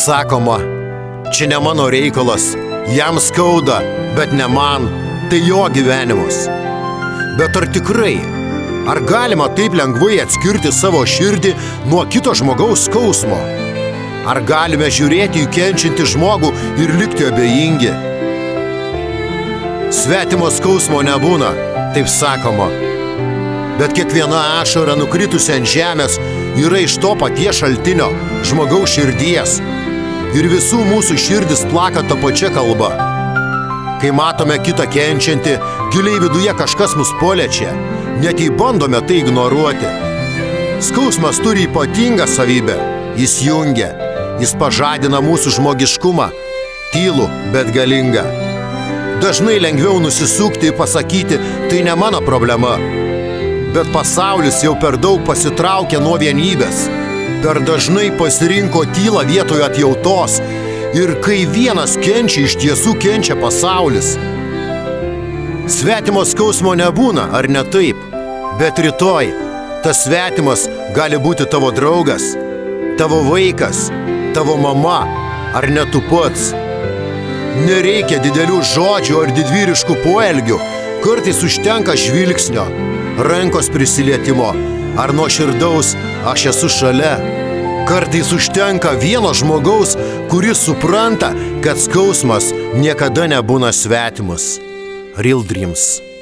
sakoma, čia ne mano reikalas, jam skauda, bet ne man, tai jo gyvenimas. Bet ar tikrai, ar galima taip lengvai atskirti savo širdį nuo kito žmogaus skausmo? Ar galime žiūrėti į kenčiantį žmogų ir likti abejingi? Svetimo skausmo nebūna, taip sakoma. Bet kiekviena ašara nukritusi ant žemės yra iš to paties šaltinio, žmogaus širdies. Ir visų mūsų širdis plaka tą pačią kalbą. Kai matome kitą kenčiantį, giliai viduje kažkas mus paliečia, net jei bandome tai ignoruoti. Skausmas turi ypatingą savybę, jis jungia, jis pažadina mūsų žmogiškumą, tylų, bet galingą. Dažnai lengviau nusisukti ir pasakyti, tai ne mano problema. Bet pasaulis jau per daug pasitraukė nuo vienybės, per dažnai pasirinko tylą vietoje atjautos ir kai vienas kenčia, iš tiesų kenčia pasaulis. Svetimo skausmo nebūna, ar ne taip? Bet rytoj tas svetimas gali būti tavo draugas, tavo vaikas, tavo mama, ar ne tu pats. Nereikia didelių žodžių ar didvyriškų poelgių, kartais užtenka žvilgsnio, rankos prisilietimo ar nuoširdaus aš esu šalia. Kartais užtenka vieno žmogaus, kuris supranta, kad skausmas niekada nebūna svetimas. Real Dreams.